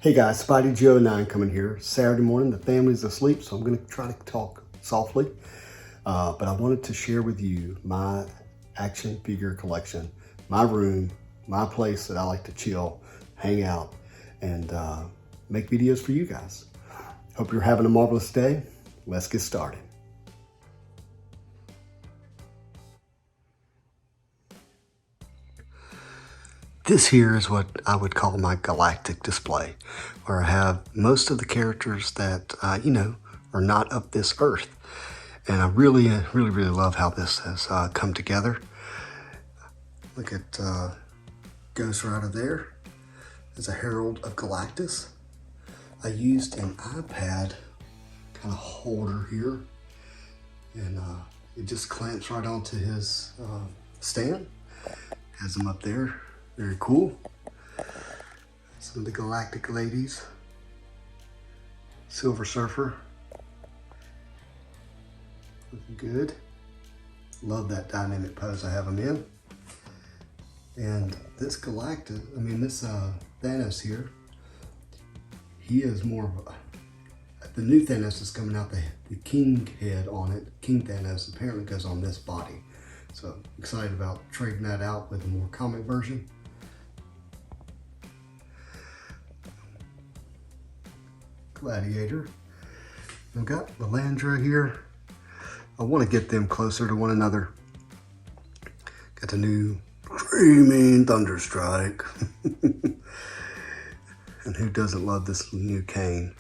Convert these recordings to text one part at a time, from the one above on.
Hey guys, Spidey Joe 9 coming here. Saturday morning, the family's asleep, so I'm going to try to talk softly. But I wanted to share with you my action figure collection, my room, my place that I like to chill, hang out, and make videos for you guys. Hope you're having a marvelous day. Let's get started. This here is what I would call my Galactic Display, where I have most of the characters that, are not of this earth. And I really love how this has come together. Look at Ghost Rider there. There's a Herald of Galactus. I used an iPad kind of holder here, and it just clamps right onto his stand. Has them up there. Very cool. Some of the Galactic ladies. Silver Surfer. Looking good. Love that dynamic pose I have him in. And this Galactus, this Thanos here, he is more of a, the new Thanos is coming out, the king head on it. King Thanos apparently goes on this body. So excited about trading that out with a more comic version. Gladiator. I've got Lilandra here. I want to get them closer to one another. Got the new Screaming Thunderstrike. And who doesn't love this new Kane?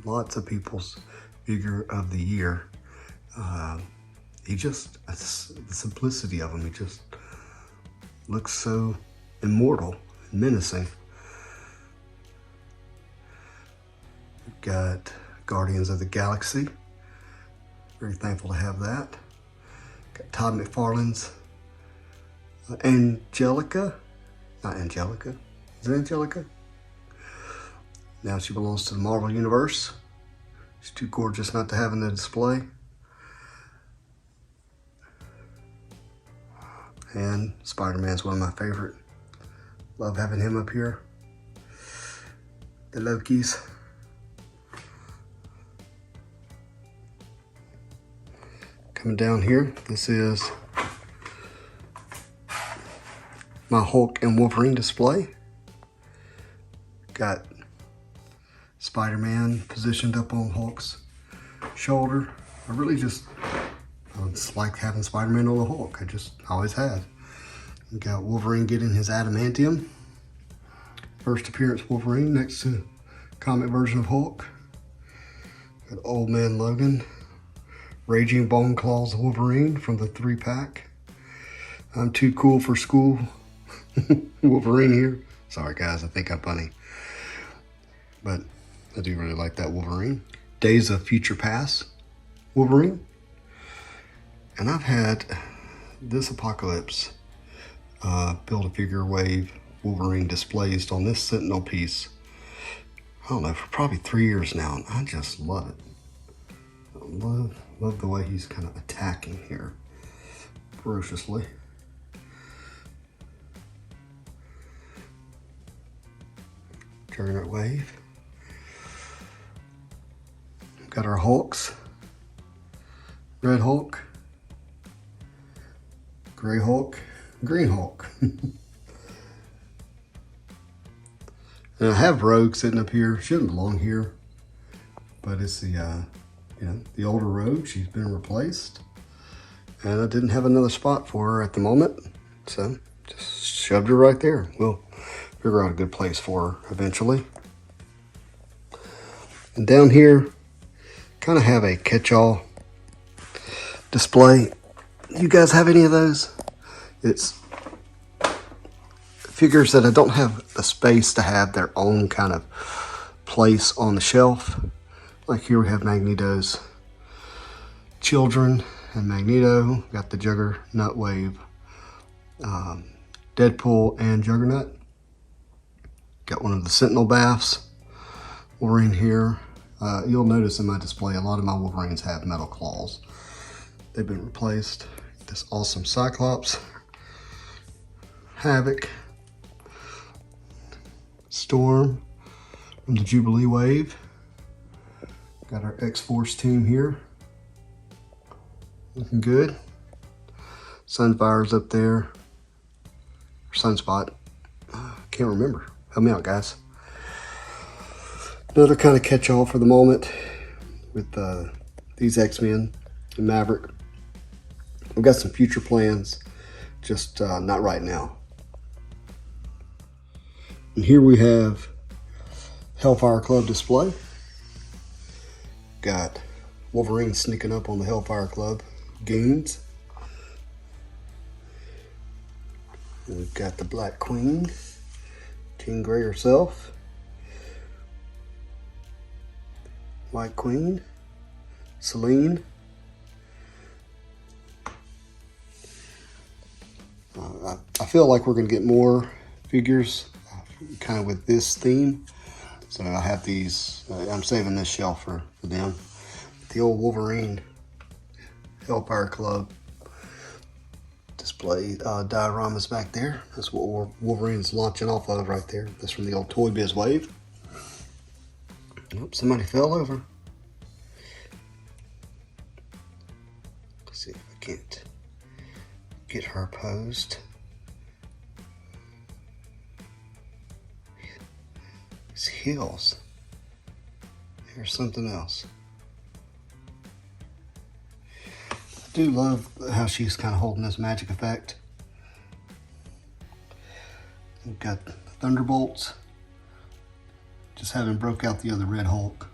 Lots of people's figure of the year. He just, the simplicity of him, he just looks so immortal and menacing. We've got Guardians of the Galaxy. Very thankful to have that. Got Todd McFarlane's Angelica. Not Angelica. Is it Angelica? Now she belongs to the Marvel Universe. She's too gorgeous not to have in the display. And Spider-Man's one of my favorite. Love having him up here. The Lokis. Coming down here, this is my Hulk and Wolverine display. Got Spider-Man positioned up on Hulk's shoulder. I really just like having Spider-Man on the Hulk. I just always have. We got Wolverine getting his adamantium. First appearance Wolverine next to comic version of Hulk. Got Old Man Logan. Raging Bone Claws Wolverine from the 3-pack. I'm too cool for school. Wolverine here. Sorry guys, I think I'm funny. But I do really like that Wolverine. Days of Future Past Wolverine. And I've had this Apocalypse Build-A-Figure Wave Wolverine displays on this Sentinel piece, I don't know, for probably 3 years now, and I just love it. I love the way he's kind of attacking here ferociously. Juggernaut Wave. Got our Hulks. Red Hulk. Gray Hulk. Green Hulk. And I have Rogue sitting up here. She doesn't belong here, but it's the older Rogue. She's been replaced, and I didn't have another spot for her at the moment, so just shoved her right there. We'll figure out a good place for her eventually. And down here, kind of have a catch-all display. You guys have any of those? It's figures that I don't have the space to have their own kind of place on the shelf. Like here we have Magneto's children and Magneto. Got the Juggernaut Wave, Deadpool and Juggernaut. Got one of the Sentinel Baths. Wolverine here. You'll notice in my display a lot of my Wolverines have metal claws. They've been replaced. This awesome Cyclops, Havoc, Storm, From the Jubilee wave. Got our X-Force team here. Looking good. Sunfire's up there. Sunspot. Can't remember. Help me out, guys. Another kind of catch-all for the moment with these X-Men and Maverick. We've got some future plans, just not right now. And here we have Hellfire Club display. Got Wolverine sneaking up on the Hellfire Club goons. And we've got the Black Queen, Jean Grey herself. White Queen, Selene. I feel like we're going to get more figures kind of with this theme. So I have these, I'm saving this shelf for them. The old Wolverine Hellfire Club display dioramas back there. That's what Wolverine's launching off of right there. That's from the old Toy Biz wave. Oops, somebody fell over. Let's see if I can't get her posed. These heels. Here's something else. I do love how she's kind of holding this magic effect. We've got Thunderbolts. Just haven't broke out the other Red Hulk,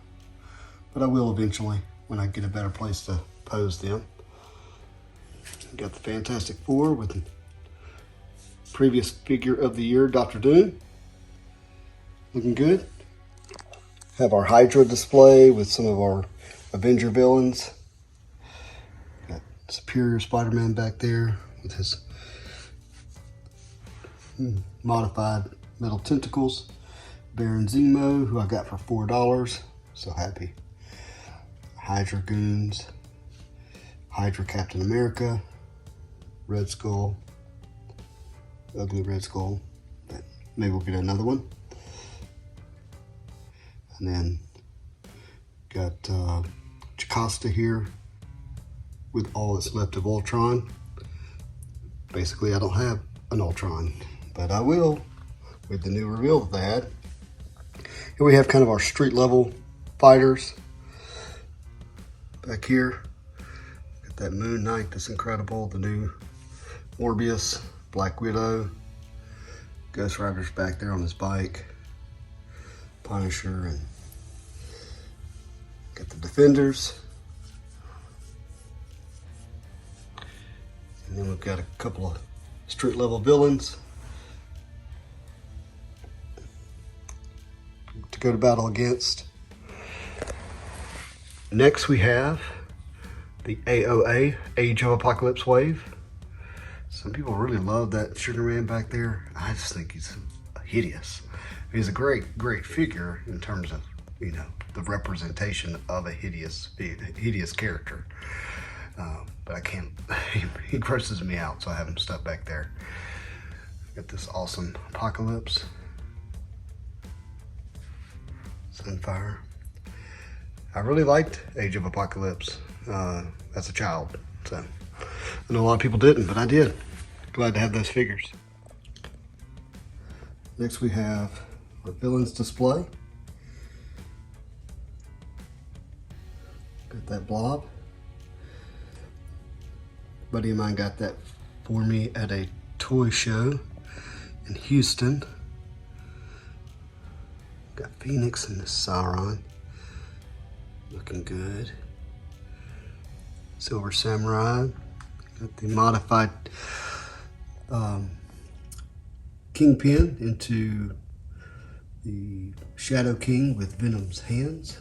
but I will eventually when I get a better place to pose them. We've got the Fantastic Four with the previous figure of the year, Dr. Doom. Looking good. Have our Hydra display with some of our Avenger villains. Got Superior Spider-Man back there with his modified metal tentacles. Baron Zemo, who I got for $4. So happy. Hydra Goons. Hydra Captain America. Red Skull. Ugly Red Skull. But maybe we'll get another one. And then got Jocasta here with all that's left of Ultron. Basically, I don't have an Ultron, but I will with the new reveal that they had. Here we have kind of our street level fighters back here. Got that Moon Knight that's incredible. The new Morbius, Black Widow, Ghost Rider's back there on his bike, Punisher, and got the Defenders. And then we've got a couple of street level villains to go to battle against. Next we have the AOA, Age of Apocalypse wave. Some people really love that Sugar Man back there. I just think he's hideous. He's a great figure in terms of, you know, the representation of a hideous character. But I can't, he grosses me out, so I have him stuck back there. Got this awesome Apocalypse. Sunfire. I really liked Age of Apocalypse as a child. So I know a lot of people didn't, but I did. Glad to have those figures. Next we have our Villains display. Got that Blob. Buddy of mine got that for me at a toy show in Houston. Got Phoenix and the Sauron. Looking good. Silver Samurai. Got the modified Kingpin into the Shadow King with Venom's hands.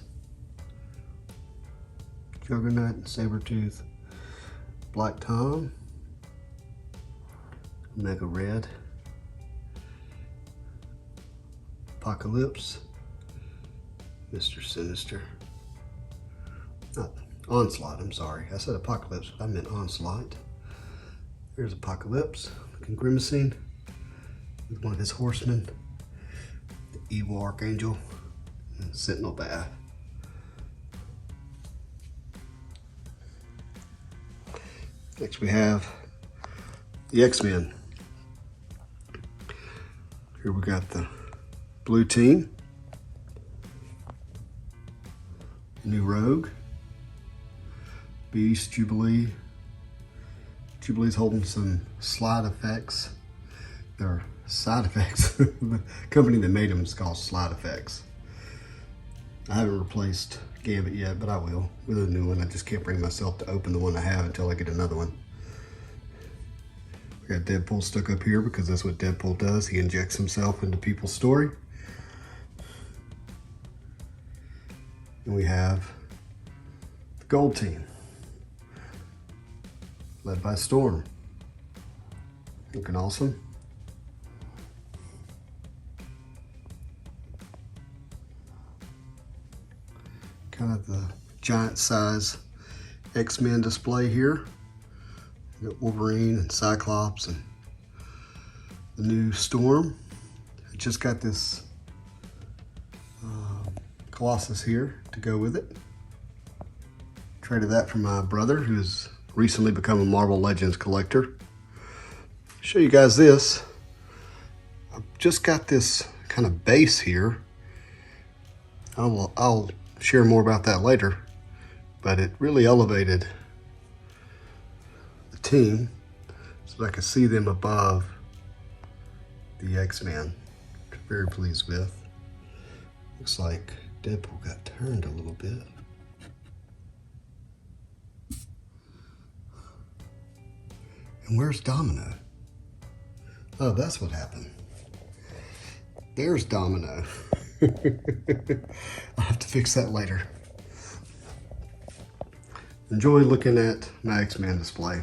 Juggernaut and Sabretooth. Black Tom. Omega Red. Apocalypse. Mr. Sinister. Not Onslaught, I'm sorry. I said Apocalypse, but I meant Onslaught. There's Apocalypse, looking grimacing with one of his horsemen, the evil Archangel, and Sentinel Bath. Next we have the X-Men. Here we got the blue team, new Rogue, Beast, Jubilee. Jubilee's holding some slide effects. They're side effects. The company that made them is called Slide Effects. I haven't replaced Gambit yet, but I will with a new one. I just can't bring myself to open the one I have until I get another one. We got Deadpool stuck up here because that's what Deadpool does. He injects himself into people's story. And we have the Gold Team, led by Storm. Looking awesome. Kind of the giant size X-Men display here. We got Wolverine and Cyclops and the new Storm. I just got this Colossus here to go with it. Traded that from my brother, who's recently become a Marvel Legends collector. Show you guys this. I've just got this kind of base here. I'll share more about that later, but it really elevated the team so that I could see them above the X-Men, which I'm very pleased with. Looks like Deadpool got turned a little bit. And where's Domino? Oh, that's what happened. There's Domino. I'll have to fix that later. Enjoy looking at my X-Men display.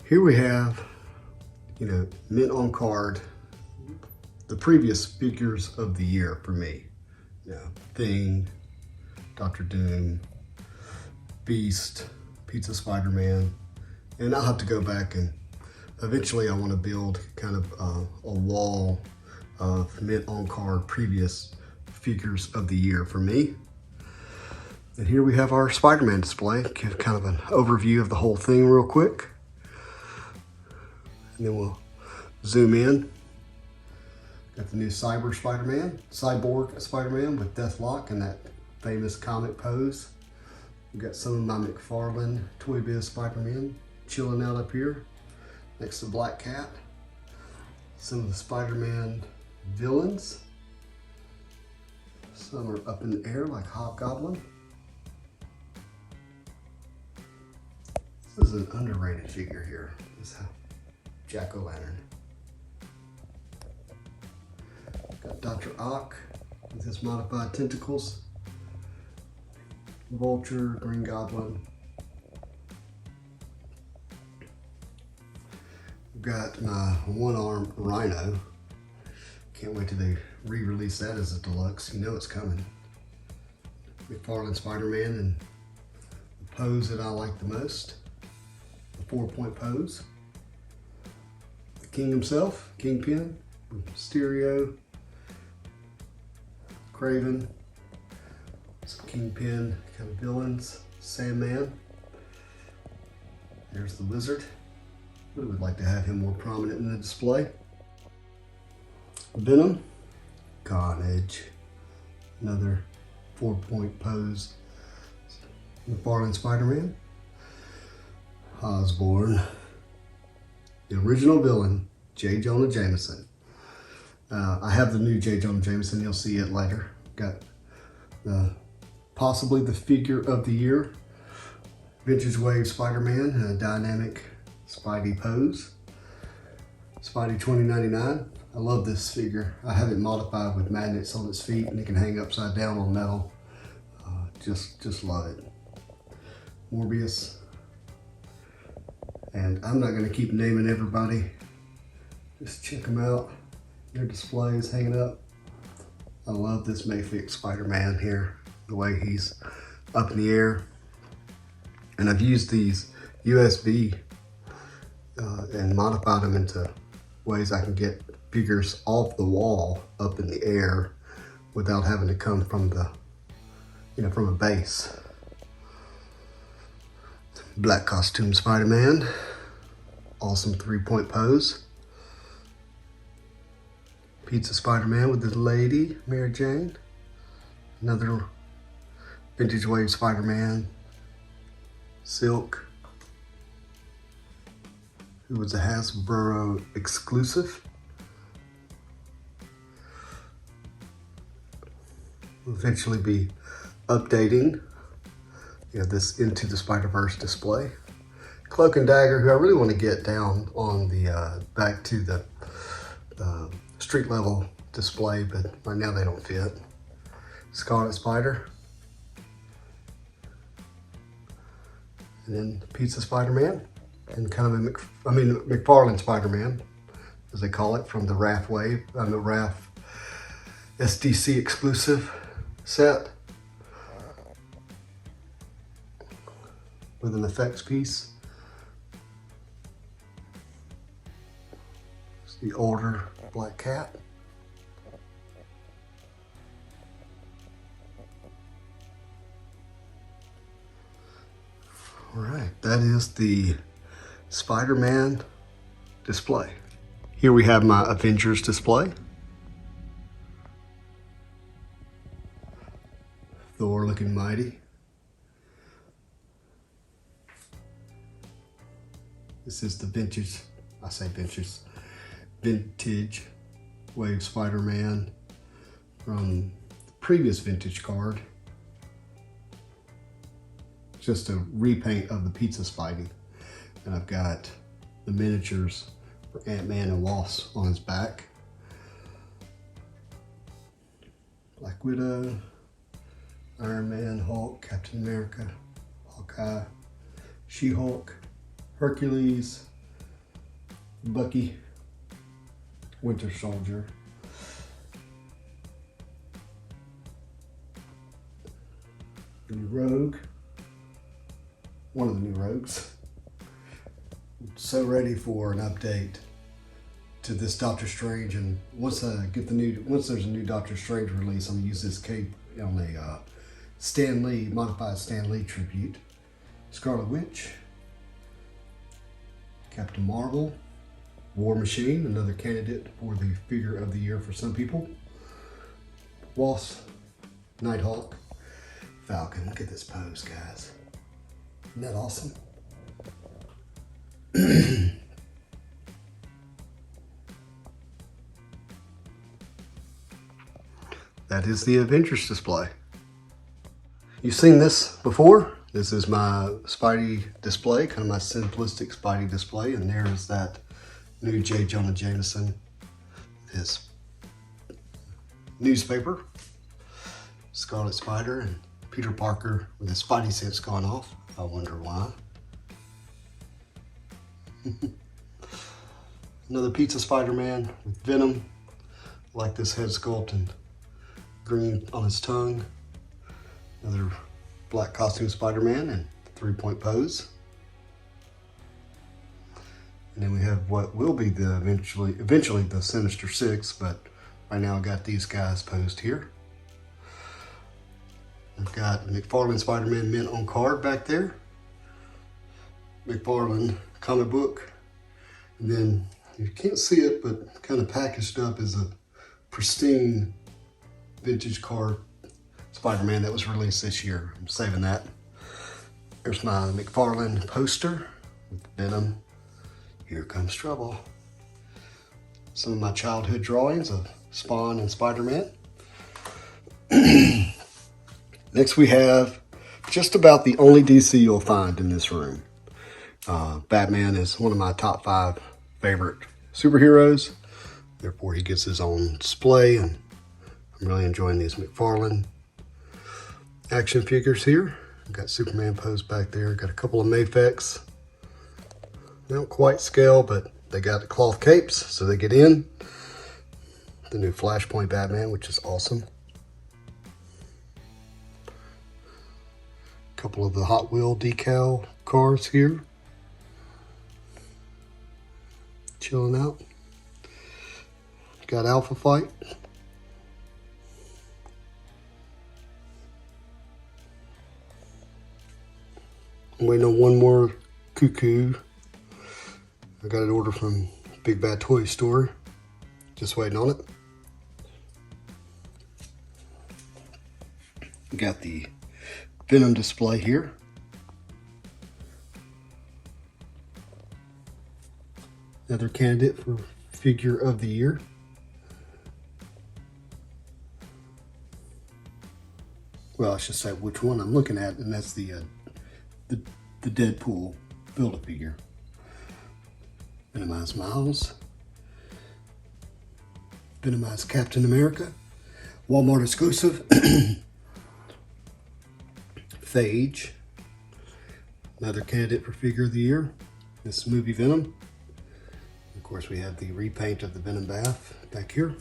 Here we have, mint on card, the previous figures of the year for me. Thing, Dr. Doom, Beast, Pizza Spider-Man, and I'll have to go back and eventually I want to build kind of a wall of mint on card previous figures of the year for me. And here we have our Spider-Man display. Give kind of an overview of the whole thing real quick. And then we'll zoom in. Got the new Cyborg Spider-Man with Deathlock and that famous comic pose. We've got some of my Mcfarland Toy Biz Spider-Man chilling out up here next to Black Cat. Some of the Spider-Man villains. Some are up in the air like Hobgoblin. This is an underrated figure here. This is Jack-O-Lantern. Got Dr. Ock with his modified tentacles. Vulture, Green Goblin. We've got my one-armed Rhino. Can't wait till they re-release that as a deluxe. You know it's coming. Mcfarland Spiderman and the pose that I like the most. The 4-point pose. The King himself, Kingpin, Mysterio, Craven, some Kingpin kind of villains, Sandman. There's the Wizard. We would like to have him more prominent in the display. Venom, Carnage, another 4-point pose. Mcfarland Spider-Man, Osborn, the original villain, J. Jonah Jameson. I have the new J. Jonah Jameson, you'll see it later. Got possibly the figure of the year, Vintage Wave Spider-Man, a dynamic Spidey pose. Spidey 2099. I love this figure. I have it modified with magnets on its feet and it can hang upside down on metal. Just love it. Morbius. And I'm not going to keep naming everybody. Just check them out. Their displays hanging up. I love this Mayfix Spider-Man here. The way he's up in the air. And I've used these USB and modified them into ways I can get figures off the wall up in the air without having to come from the, from a base. Black costume Spider-Man. Awesome 3-point pose. Pizza Spider-Man with the lady, Mary Jane. Another vintage wave Spider-Man. Silk. Who was a Hasbro exclusive. Will eventually be updating this Into the Spider-Verse display. Cloak and Dagger, who I really want to get down on the back to the street level display, but right now they don't fit. Scarlet Spider. And then Pizza Spider-Man. And kind of Mcfarland Spider-Man, as they call it, from the RAF wave, the RAF SDC exclusive set. With an effects piece. It's the older Black Cat. All right, that is the Spider-Man display. Here we have my Avengers display. Thor looking mighty. This is the vintage wave Spider-Man from the previous vintage card. Just a repaint of the Pizza Spidey. And I've got the miniatures for Ant-Man and Wasp on his back. Black Widow, Iron Man, Hulk, Captain America, Hawkeye, She-Hulk, Hercules, Bucky, Winter Soldier, the new Rogue, one of the new Rogues. So ready for an update to this Doctor Strange, and once there's a new Doctor Strange release, I'm gonna use this cape on a modified Stan Lee tribute. Scarlet Witch, Captain Marvel, War Machine, another candidate for the figure of the year for some people. Wasp, Nighthawk, Falcon. Look at this pose, guys. Isn't that awesome? That is the Avengers display. You've seen this before. This is my Spidey display, kind of my simplistic Spidey display, and there is that new J. Jonah Jameson, his newspaper, Scarlet Spider, and Peter Parker with his Spidey sense gone off. I wonder why. Another Pizza Spider-Man with Venom. I like this head sculpt and green on his tongue. Another black costume Spider-Man and 3-point pose. And then we have what will be the eventually the Sinister Six, but right now I got these guys posed here. I've got Mcfarland Spider-Man mint on card back there. Mcfarland comic book. And then you can't see it, but kind of packaged up is a pristine vintage card Spider-Man that was released this year. I'm saving that. There's my Mcfarland poster with Venom. Here comes trouble. Some of my childhood drawings of Spawn and Spider-Man. Next we have just about the only DC you'll find in this room. Batman is one of my top 5 favorite superheroes. Therefore he gets his own display, and I'm really enjoying these Mcfarland action figures here. I've got Superman posed back there. Got a couple of Mafex. They don't quite scale, but they got the cloth capes, so they get in. The new Flashpoint Batman, which is awesome. A couple of the Hot Wheel decal cars here. Chilling out. Got Alpha Fight. I'm waiting on one more Cuckoo. I got an order from Big Bad Toy Store. Just waiting on it. We got the Venom Display here. Another candidate for Figure of the Year. Well, I should say which one I'm looking at, and that's the Deadpool Build-A-Figure. Venomized Miles. Venomized Captain America. Walmart exclusive. Phage. Another candidate for Figure of the Year. This movie Venom. Of course, we have the repaint of the Venom bath back here.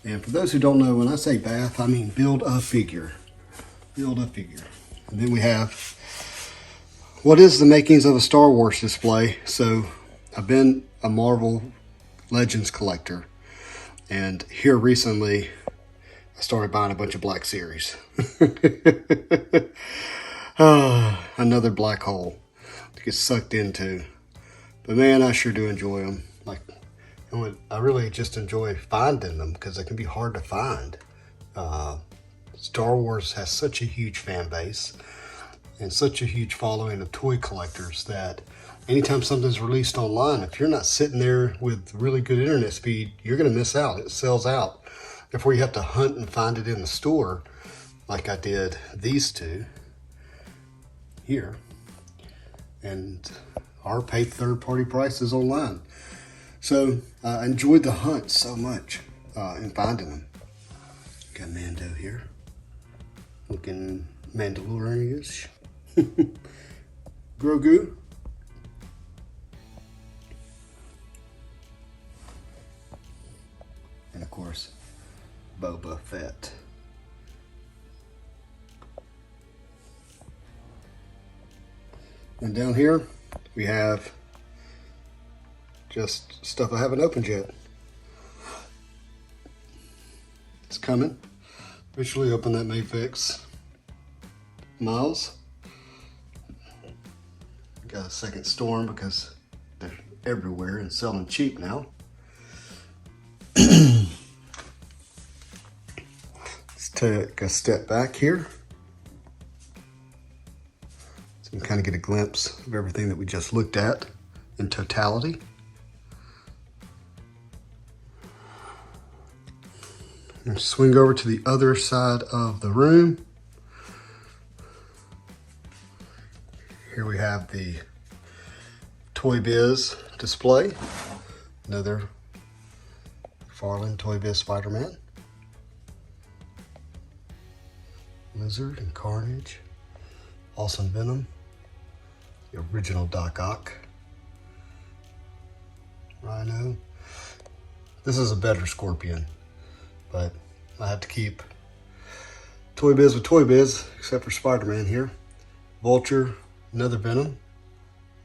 And for those who don't know, when I say bath, I mean Build-A-Figure. Build-A-Figure. And then we have what is the makings of a Star Wars display. So I've been a Marvel Legends collector. And here recently, I started buying a bunch of Black Series. Another black hole to get sucked into. But man, I sure do enjoy them. Like, I really just enjoy finding them because they can be hard to find. Star Wars has such a huge fan base and such a huge following of toy collectors that anytime something's released online, if you're not sitting there with really good internet speed, you're going to miss out. It sells out before you have to hunt and find it in the store, like I did these two here, and or pay third-party prices online. So I enjoyed the hunt so much in finding them. Got Mando here, looking Mandalorian-ish. Grogu. And of course, Boba Fett. And down here, we have just stuff I haven't opened yet. It's coming. Officially open that Mayfix Miles. Got a second storm because they're everywhere and selling cheap now. Let's take a step back here. So we can kind of get a glimpse of everything that we just looked at in totality. And swing over to the other side of the room. Here we have the Toy Biz display. Another Mcfarland Toy Biz Spiderman. Lizard and Carnage. Awesome Venom. The original Doc Ock. Rhino. This is a better Scorpion, but I have to keep Toy Biz with Toy Biz, except for Spider-Man here. Vulture, another Venom.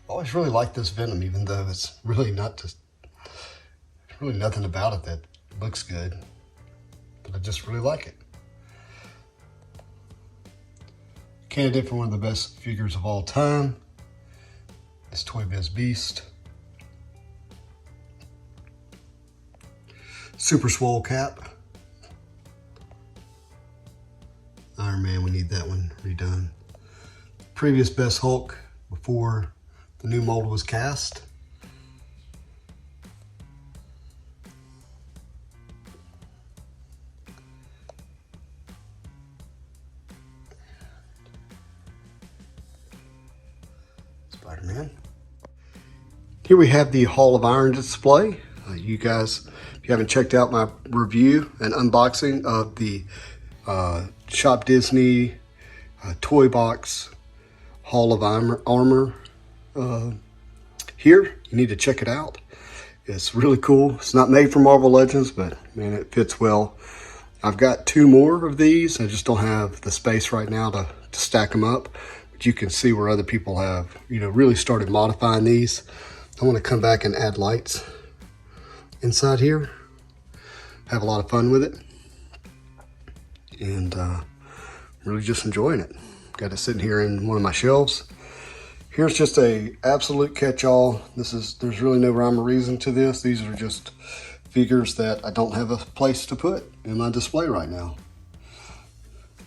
I always really liked this Venom, even though it's really nothing about it that looks good, but I just really like it. Candidate for one of the best figures of all time. This Toy Biz Beast. Super Swole Cap. Iron Man, we need that one redone. Previous best Hulk before the new mold was cast. Spider-Man. Here we have the Hall of Iron display. You guys, if you haven't checked out my review and unboxing of the Shop Disney toy box Hall of Armor here, you need to check it out. It's really cool. It's not made for Marvel Legends, but man, it fits well. I've got two more of these. I just don't have the space right now to stack them up. But you can see where other people have, really started modifying these. I want to come back and add lights inside here. Have a lot of fun with it. And really just enjoying it. Got it sitting here in one of my shelves. Here's just a absolute catch-all. There's really no rhyme or reason to this. These are just figures that I don't have a place to put in my display right now.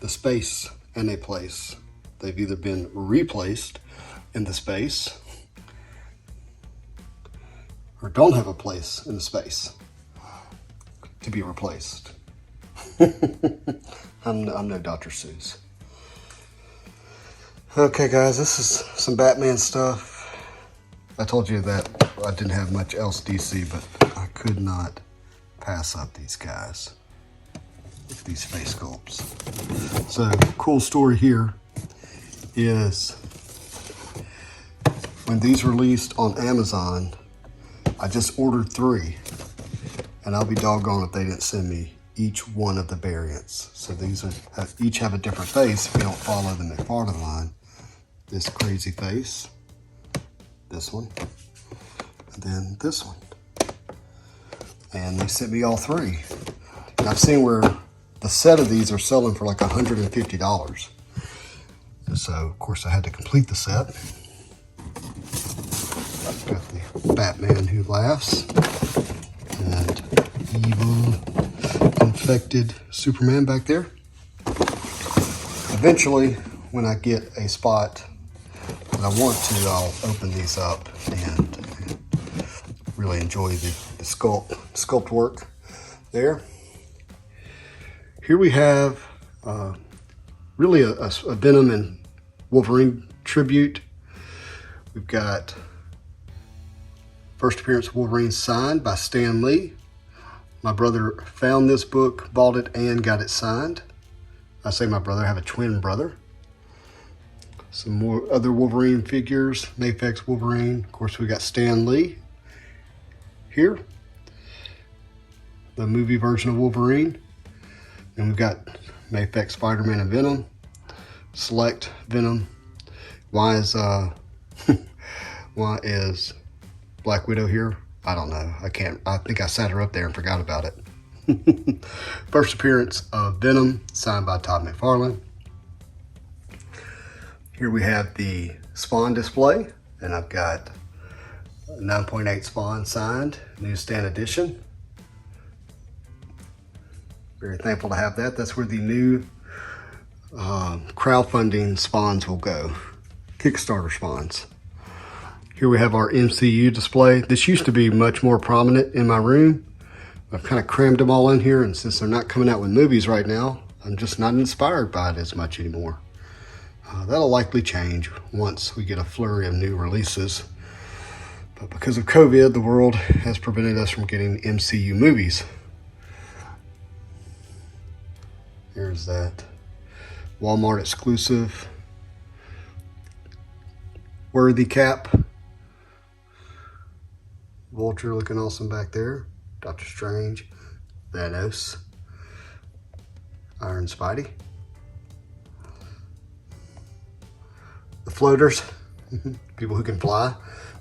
The space and a place. They've either been replaced in the space or don't have a place in the space to be replaced. I'm no Dr. Seuss. Okay guys, this is some Batman stuff. I told you that I didn't have much else DC, but I could not pass up these guys. Look at these face sculpts. So, cool story here is when these released on Amazon, I just ordered 3, and I'll be doggone if they didn't send me each one of the variants. So these each have a different face if you don't follow the Mcfarland line. This crazy face, this one, and then this one. And they sent me all 3. And I've seen where the set of these are selling for like $150. And so, of course, I had to complete the set. I've got the Batman Who Laughs and evil infected Superman back there. Eventually, when I get a spot that I want to, I'll open these up and really enjoy the sculpt work there. Here we have really a Venom and Wolverine tribute. We've got first appearance of Wolverine signed by Stan Lee. My brother found this book, bought it, and got it signed. I say my brother, I have a twin brother. Some more other Wolverine figures, Mafex Wolverine. Of course, we got Stan Lee here, the movie version of Wolverine. And we've got Mafex Spiderman and Venom, Select Venom. Why is Black Widow here? I don't know. I think I sat her up there and forgot about it. First appearance of Venom, signed by Todd McFarlane. Here we have the Spawn display, and I've got 9.8 Spawn signed, newsstand edition. Very thankful to have that. That's where the new crowdfunding spawns will go. Kickstarter spawns. Here we have our MCU display. This used to be much more prominent in my room. I've kind of crammed them all in here, and since they're not coming out with movies right now, I'm just not inspired by it as much anymore. That'll likely change once we get a flurry of new releases. But because of COVID, the world has prevented us from getting MCU movies. Here's that Walmart exclusive Worthy Cap. Vulture looking awesome back there. Doctor Strange, Thanos, Iron Spidey. The floaters, people who can fly.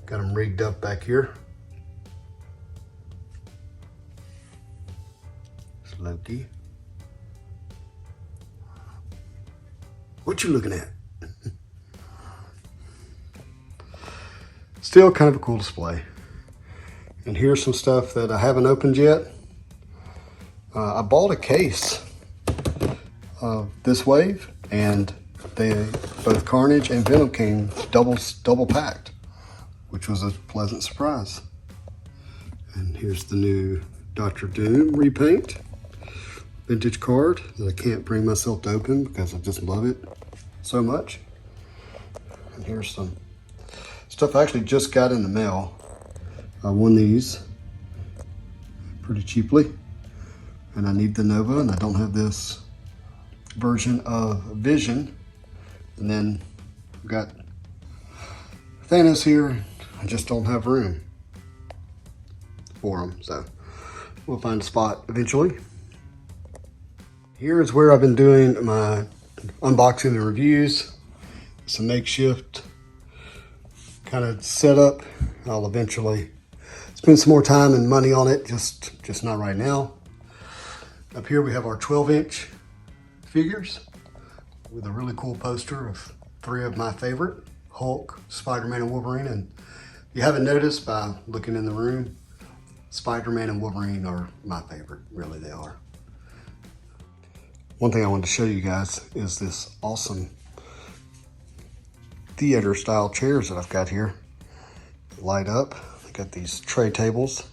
Got them rigged up back here. It's Loki. What you looking at? Still kind of a cool display. And here's some stuff that I haven't opened yet. I bought a case of this wave, and both Carnage and Venom came double packed, which was a pleasant surprise. And here's the new Dr. Doom Repaint vintage card that I can't bring myself to open because I just love it so much. And here's some stuff I actually just got in the mail. I won these pretty cheaply, and I need the Nova, and I don't have this version of Vision. And then I've got Thanos here. I just don't have room for them, so we'll find a spot eventually. Here is where I've been doing my unboxing and reviews. It's a makeshift kind of setup. I'll eventually spend some more time and money on it, just not right now. Up here we have our 12-inch figures. with a really cool poster of 3 of my favorite, Hulk, Spider-Man, and Wolverine. And if you haven't noticed by looking in the room, Spider-Man and Wolverine are my favorite, really they are. One thing I wanted to show you guys is this awesome theater style chairs that I've got here. Light up, I got these tray tables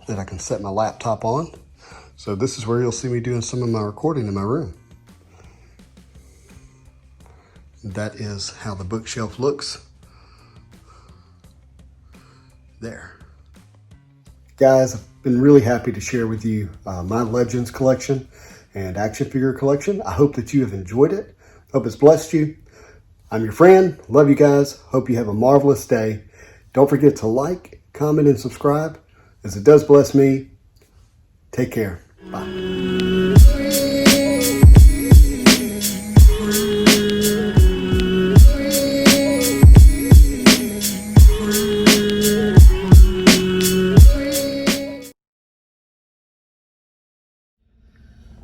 that I can set my laptop on. So this is where you'll see me doing some of my recording in my room. That is how the bookshelf looks. There. Guys, I've been really happy to share with you my Legends collection and action figure collection. I hope that you have enjoyed it. Hope it's blessed you. I'm your friend. Love you guys. Hope you have a marvelous day. Don't forget to like, comment, and subscribe, as it does bless me. Take care. Bye.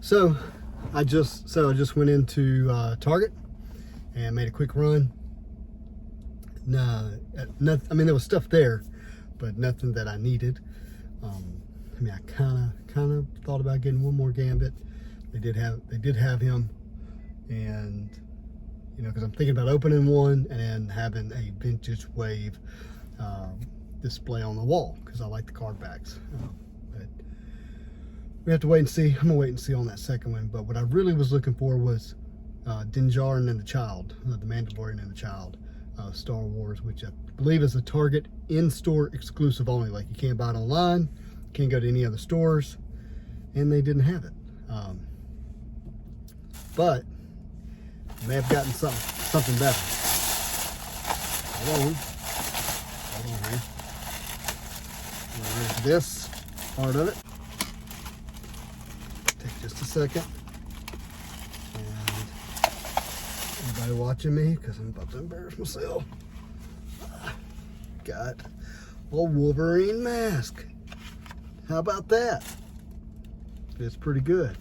So I just went into Target and made a quick run. I mean, there was stuff there, but nothing that I needed. I mean, I kind of thought about getting one more Gambit. They did have him, and you know, because I'm thinking about opening one and then having a vintage wave display on the wall because I like the card backs. But we have to wait and see. I'm gonna wait and see on that second one. But what I really was looking for was Din Djarin and the Child, the Mandalorian and the Child, Star Wars, which I believe is a Target in-store exclusive only. Like, you can't buy it online, can't go to any other stores, and they didn't have it. But may have gotten something better. Hold on here. There's this part of it. Take just a second. Everybody watching me, because I'm about to embarrass myself. Got a Wolverine Mask. How about that? It's pretty good.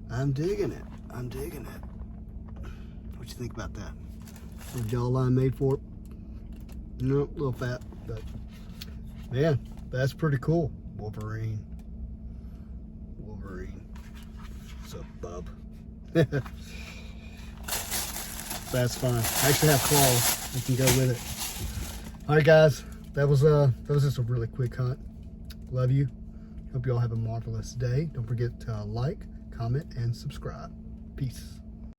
I'm digging it. I'm digging it. What you think about that? The jawline made for it? Nope, a little fat, but man, that's pretty cool. Wolverine. What's up, bub? That's fine. I actually have claws. I can go with it. All right, guys. That was just a really quick hunt. Love you. Hope you all have a marvelous day. Don't forget to like, comment, and subscribe. Peace.